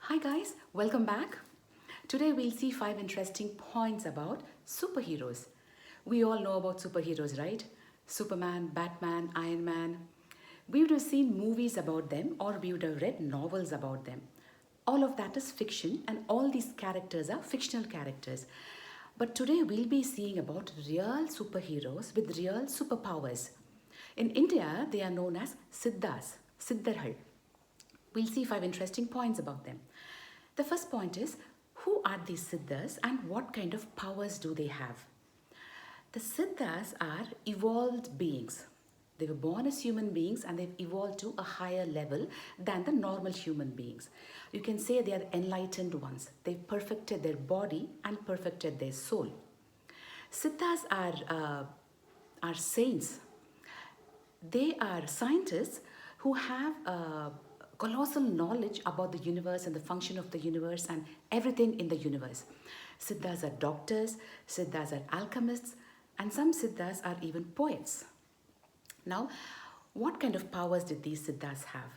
Hi guys, welcome back. Today we'll see 5 interesting points about superheroes. We all know about superheroes, right? Superman, Batman, Iron Man. We would have seen movies about them or we would have read novels about them. All of that is fiction and all these characters are fictional characters. But today we'll be seeing about real superheroes with real superpowers. In India, they are known as Siddhas, Siddharhal. We'll see 5 interesting points about them. The first point is, who are these Siddhas and what kind of powers do they have? The Siddhas are evolved beings. They were born as human beings and they've evolved to a higher level than the normal human beings. You can say they are enlightened ones. They've perfected their body and perfected their soul. Siddhas are saints. They are scientists who have colossal knowledge about the universe and the function of the universe and everything in the universe. Siddhas are doctors, Siddhas are alchemists, and some Siddhas are even poets. Now, what kind of powers did these Siddhas have?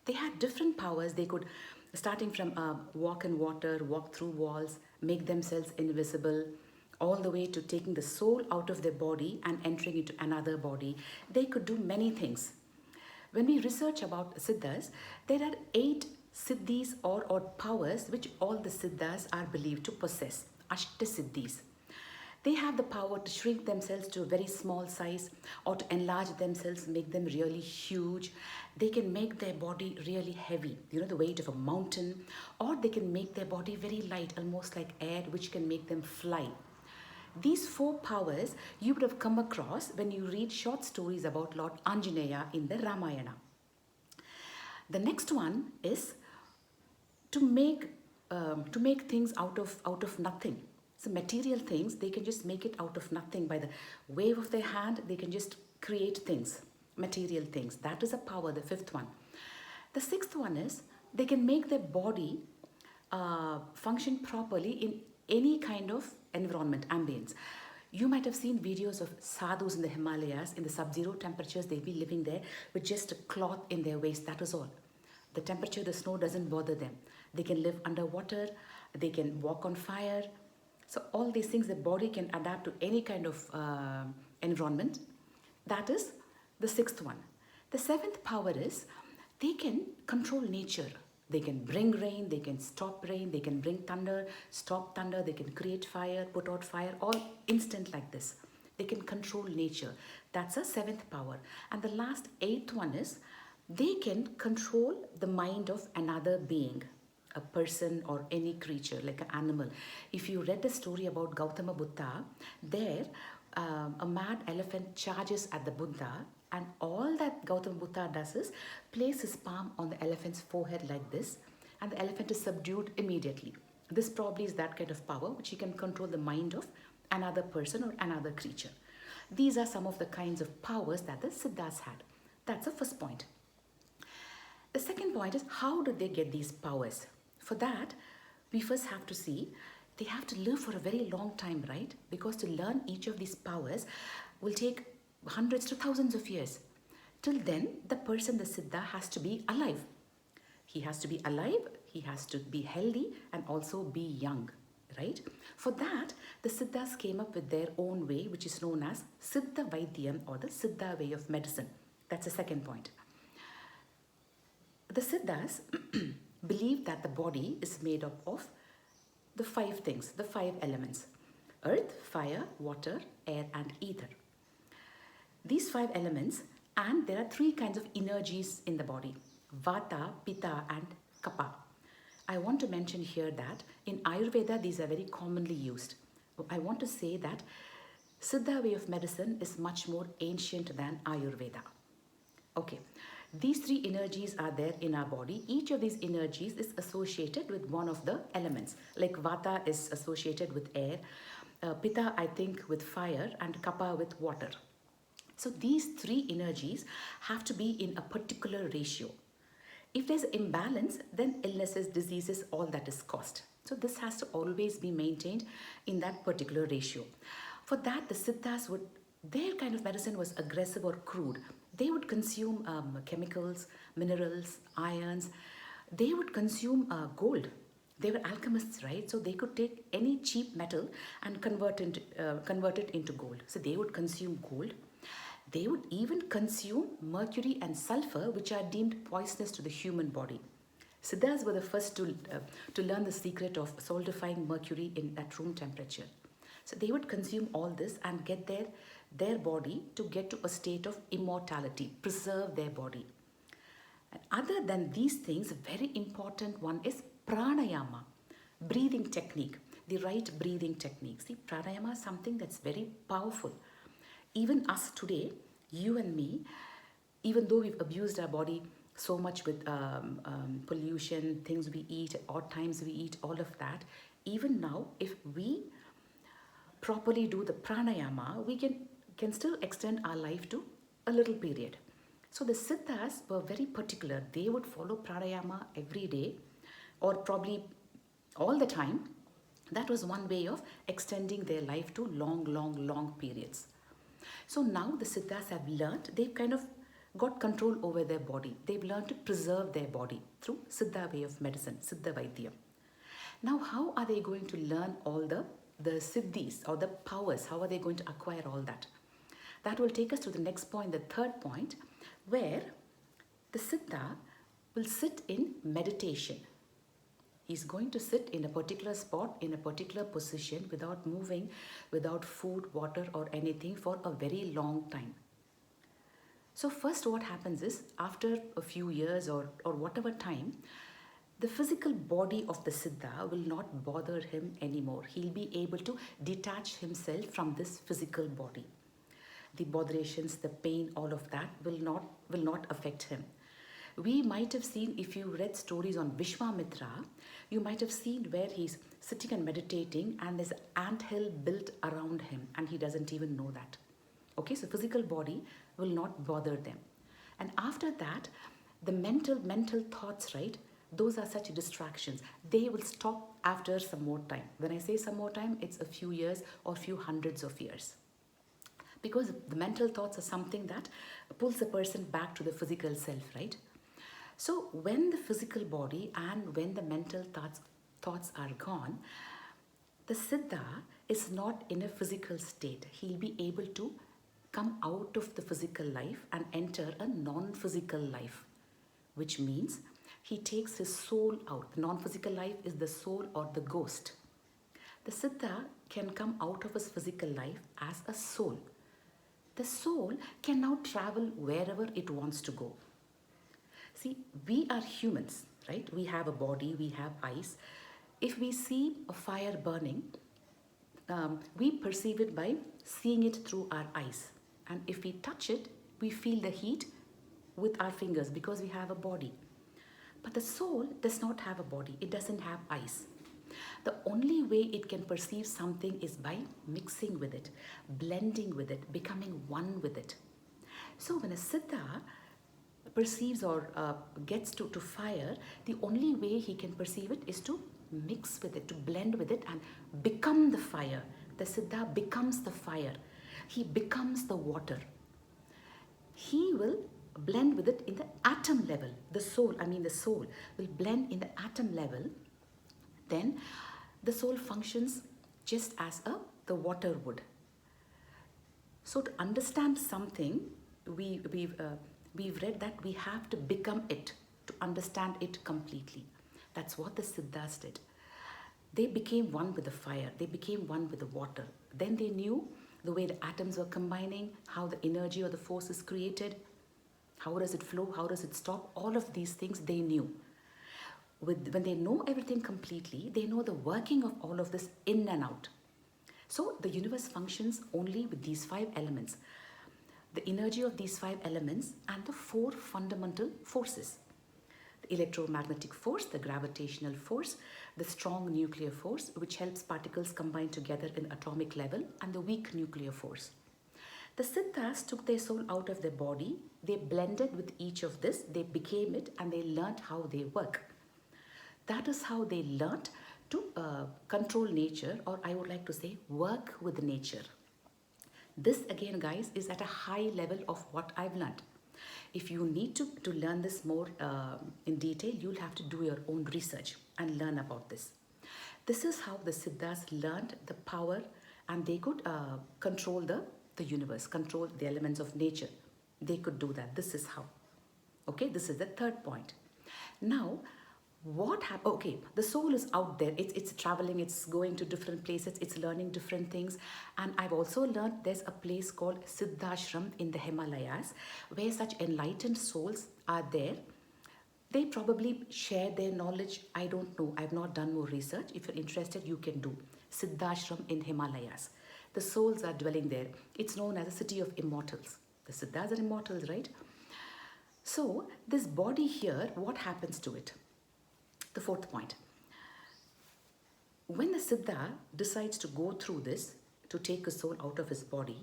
They had different powers. They could, starting from walk in water, walk through walls, make themselves invisible, all the way to taking the soul out of their body and entering into another body. They could do many things. When we research about Siddhas, there are 8 Siddhis or powers which all the Siddhas are believed to possess, Siddhis. They have the power to shrink themselves to a very small size or to enlarge themselves, make them really huge. They can make their body really heavy, the weight of a mountain, or they can make their body very light, almost like air, which can make them fly. These 4 powers you would have come across when you read short stories about Lord Anjaneya in the Ramayana. The next one is to make things out of nothing. So material things, they can just make it out of nothing. By the wave of their hand, they can just create things, material things. That is a power, the 5th one. The 6th one is they can make their body function properly in any kind of environment, ambience. You might have seen videos of sadhus in the Himalayas, in the sub-zero temperatures. They'll be living there with just a cloth in their waist, that is all. The temperature, the snow doesn't bother them. They can live underwater, they can walk on fire. So all these things, the body can adapt to any kind of environment. That is the 6th one. The 7th power is they can control nature. They can bring rain, they can stop rain, they can bring thunder, stop thunder, they can create fire, put out fire, all instant like this. They can control nature. That's a 7th power. And the last 8th one is they can control the mind of another being, a person or any creature, like an animal. If you read the story about Gautama Buddha, there a mad elephant charges at the Buddha, and all that Gautama Buddha does is place his palm on the elephant's forehead like this, and the elephant is subdued immediately. This probably is that kind of power which he can control the mind of another person or another creature. These are some of the kinds of powers that the Siddhas had. That's the first point. The second point is, how did they get these powers? For that, we first have to see they have to live for a very long time, right? Because to learn each of these powers will take hundreds to thousands of years. Till then, the person, the Siddha, has to be alive. He has to be alive, he has to be healthy and also be young, right? For that, the Siddhas came up with their own way, which is known as Siddha Vaidyam, or the Siddha way of medicine. That's the second point. The Siddhas believe that the body is made up of the 5 things, the 5 elements: earth, fire, water, air, and ether. These 5 elements, and there are 3 kinds of energies in the body: Vata, Pitta, and Kapha. I want to mention here that in Ayurveda, these are very commonly used. I want to say that Siddha way of medicine is much more ancient than Ayurveda. Okay, these 3 energies are there in our body. Each of these energies is associated with one of the elements. Like Vata is associated with air, Pitta, I think, with fire, and Kapha with water. So these 3 energies have to be in a particular ratio. If there's imbalance, then illnesses, diseases, all that is caused. So this has to always be maintained in that particular ratio. For that, the Siddhas their kind of medicine was aggressive or crude. They would consume chemicals, minerals, ions, They would consume gold. They were alchemists, right? So they could take any cheap metal and convert it into gold. So they would consume gold. They would even consume mercury and sulfur, which are deemed poisonous to the human body. Siddhas were the first to learn the secret of solidifying mercury at room temperature. So they would consume all this and get their body to get to a state of immortality, preserve their body. And other than these things, a very important one is pranayama, breathing technique, the right breathing technique. See, pranayama is something that's very powerful. Even us today, you and me, even though we've abused our body so much with pollution, things we eat, odd times we eat, all of that, even now, if we properly do the pranayama, we can still extend our life to a little period. So the Siddhas were very particular. They would follow pranayama every day or probably all the time. That was one way of extending their life to long periods. So now the Siddhas have learned, they've kind of got control over their body. They've learned to preserve their body through Siddha way of medicine, Siddha Vaidya. Now, how are they going to learn all the Siddhis or the powers? How are they going to acquire all that? That will take us to the next point, the third point, where the Siddha will sit in meditation. He's going to sit in a particular spot, in a particular position, without moving, without food, water, or anything for a very long time. So first what happens is, after a few years or whatever time, the physical body of the Siddha will not bother him anymore. He'll be able to detach himself from this physical body. The botherations, the pain, all of that will not affect him. We might have seen, if you read stories on Vishwamitra, you might have seen where he's sitting and meditating and there's an anthill built around him and he doesn't even know that. Okay, so physical body will not bother them. And after that, the mental thoughts, right? Those are such distractions. They will stop after some more time. When I say some more time, it's a few years or few hundreds of years. Because the mental thoughts are something that pulls a person back to the physical self, right? So when the physical body and when the mental thoughts are gone, the Siddha is not in a physical state. He'll be able to come out of the physical life and enter a non-physical life, which means he takes his soul out. The non-physical life is the soul or the ghost. The Siddha can come out of his physical life as a soul. The soul can now travel wherever it wants to go. See, we are humans, right? We have a body, we have eyes. If we see a fire burning, we perceive it by seeing it through our eyes. And if we touch it, we feel the heat with our fingers because we have a body. But the soul does not have a body. It doesn't have eyes. The only way it can perceive something is by mixing with it, blending with it, becoming one with it. So when a Siddha perceives or gets to fire, the only way he can perceive it is to mix with it, to blend with it and become the fire. The Siddha becomes the fire. He becomes the water. He will blend with it in the atom level. The soul will blend in the atom level. Then the soul functions just as the water would. So to understand something, we've read that we have to become it to understand it completely. That's what the Siddhas did. They became one with the fire. They became one with the water. Then they knew the way the atoms were combining, how the energy or the force is created, how does it flow, how does it stop. All of these things they knew. When they know everything completely, they know the working of all of this in and out. So the universe functions only with these 5 elements. The energy of these 5 elements and the 4 fundamental forces. The electromagnetic force, the gravitational force, the strong nuclear force, which helps particles combine together in atomic level, and the weak nuclear force. The Siddhas took their soul out of their body, they blended with each of this, they became it, and they learnt how they work. That is how they learnt to control nature, or I would like to say work with nature. This again, guys, is at a high level of what I've learnt. If you need to learn this more in detail, you'll have to do your own research and learn about this. This is how the Siddhas learned the power, and they could control the universe, control the elements of nature. They could do that. This is how. Okay, this is the third point. Now, what happened? Okay, the soul is out there. It's traveling. It's going to different places. It's learning different things. And I've also learned there's a place called Siddhashram in the Himalayas, where such enlightened souls are there. They probably share their knowledge. I don't know. I've not done more research. If you're interested, you can do Siddhashram in Himalayas. The souls are dwelling there. It's known as a city of immortals. The Siddhas are immortals, right? So this body here, what happens to it? The fourth point. When the Siddha decides to go through this, to take a soul out of his body,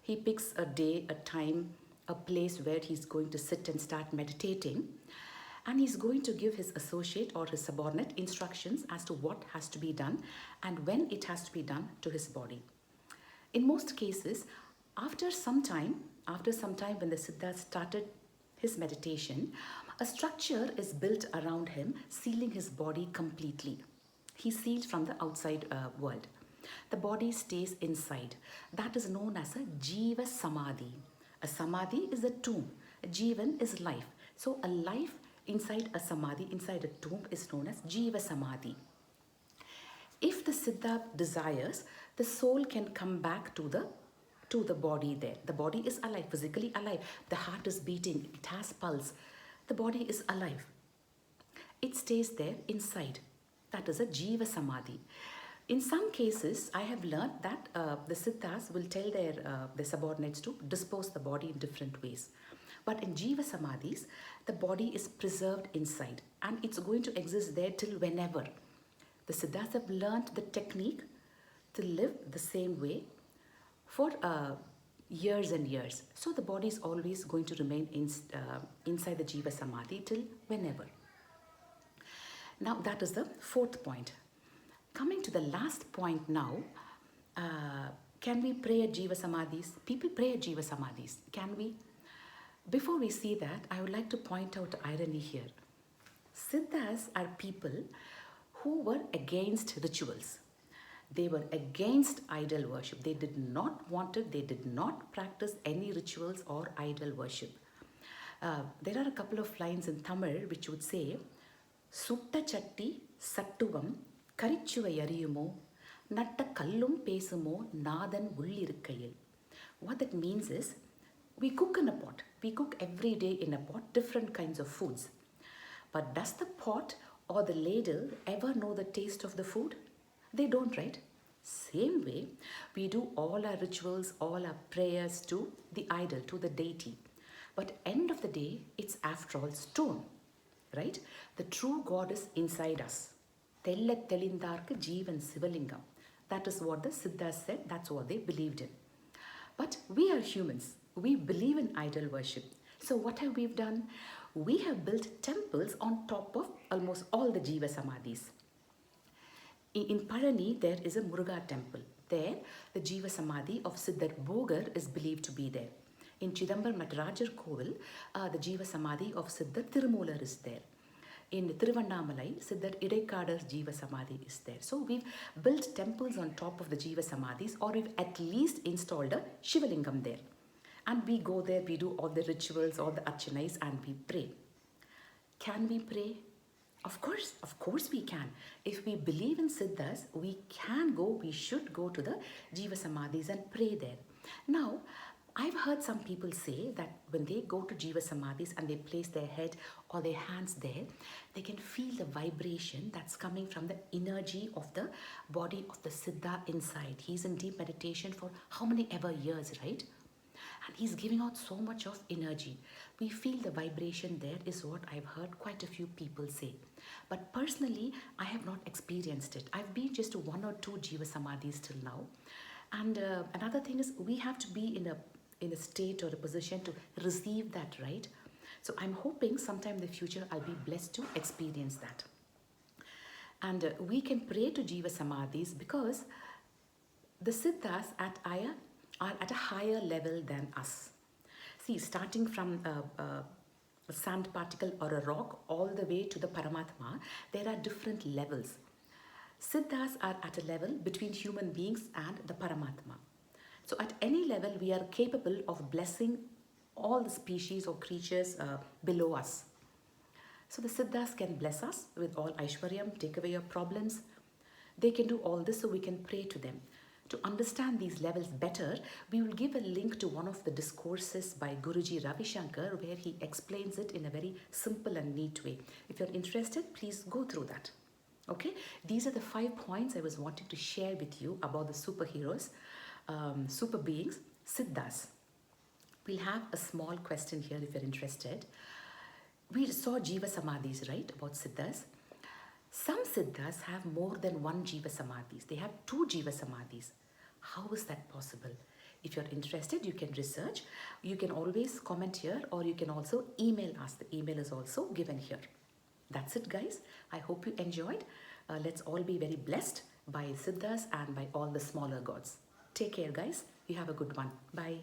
he picks a day, a time, a place where he's going to sit and start meditating, and he's going to give his associate or his subordinate instructions as to what has to be done and when it has to be done to his body. In most cases, after some time when the Siddha started his meditation, a structure is built around him, sealing his body completely. He's sealed from the outside world. The body stays inside. That is known as a Jiva Samadhi. A Samadhi is a tomb. A Jivan is life. So a life inside a Samadhi, inside a tomb, is known as Jiva Samadhi. If the Siddha desires, the soul can come back to the body there. The body is alive, physically alive. The heart is beating, it has pulse. The body is alive. It stays there inside. That is a Jiva Samadhi. In some cases, I have learned that the Siddhas will tell their subordinates to dispose the body in different ways. But in Jiva Samadhis, the body is preserved inside and it's going to exist there till whenever. The Siddhas have learned the technique to live the same way for years and years. So the body is always going to remain inside the Jiva Samadhi till whenever. Now that is the fourth point. Coming to the last point now, can we pray at Jiva Samadhis? People pray at Jiva Samadhis. Can we? Before we see that, I would like to point out the irony here. Siddhas are people who were against rituals. They were against idol worship. They did not want it. They did not practice any rituals or idol worship. There are a couple of lines in Tamil which would say, Sutta chatti sattuvam karichuva yariyumo natta kallum pesumo nadan ullirukkail. What that means is, we cook in a pot. We cook every day in a pot, different kinds of foods. But does the pot or the ladle ever know the taste of the food? They don't, right? Same way, we do all our rituals, all our prayers to the idol, to the deity. But end of the day, it's after all stone, right? The true God is inside us. Tella telindarka jeevan sivalingam. That is what the Siddhas said. That's what they believed in. But we are humans. We believe in idol worship. So what have we done? We have built temples on top of almost all the Jiva Samadhis. In Parani, there is a Muruga temple. There, the Jiva Samadhi of Siddhar Bogar is believed to be there. In Chidambaram at Rajar Kovil, the Jiva Samadhi of Siddhar Tirumular is there. In Tiruvannamalai, Siddhar Idaikadar's Jiva Samadhi is there. So we've built temples on top of the Jiva Samadhis, or we've at least installed a Shivalingam there. And we go there, we do all the rituals, all the archanais, and we pray. Can we pray? Of course we can. If we believe in Siddhas, we can go, we should go to the Jiva Samadhis and pray there. Now, I've heard some people say that when they go to Jiva Samadhis and they place their head or their hands there, they can feel the vibration that's coming from the energy of the body of the Siddha inside. He's in deep meditation for how many ever years, right? And he's giving out so much of energy. We feel the vibration there is what I've heard quite a few people say. But personally, I have not experienced it. I've been just to 1 or 2 Jiva Samadhis till now. And another thing is, we have to be in a state or a position to receive that, right? So I'm hoping sometime in the future I'll be blessed to experience that. And we can pray to Jiva Samadhis because the Siddhas are at a higher level than us. See, starting from a sand particle or a rock all the way to the Paramatma, there are different levels. Siddhas are at a level between human beings and the Paramatma. So at any level, we are capable of blessing all the species or creatures below us. So the Siddhas can bless us with all Aishwaryam, take away your problems. They can do all this so we can pray to them. To understand these levels better, we will give a link to one of the discourses by Guruji Ravi Shankar where he explains it in a very simple and neat way. If you're interested, please go through that. Okay, these are the 5 points I was wanting to share with you about the superheroes, super beings, Siddhas. We'll have a small question here if you're interested. We saw Jiva Samadhis, right, about Siddhas. Some Siddhas have more than one Jiva Samadhis. They have 2 Jiva Samadhis. How is that possible? If you're interested, you can research. You can always comment here or you can also email us. The email is also given here. That's it, guys. I hope you enjoyed. Let's all be very blessed by Siddhas and by all the smaller gods. Take care, guys. You have a good one. Bye.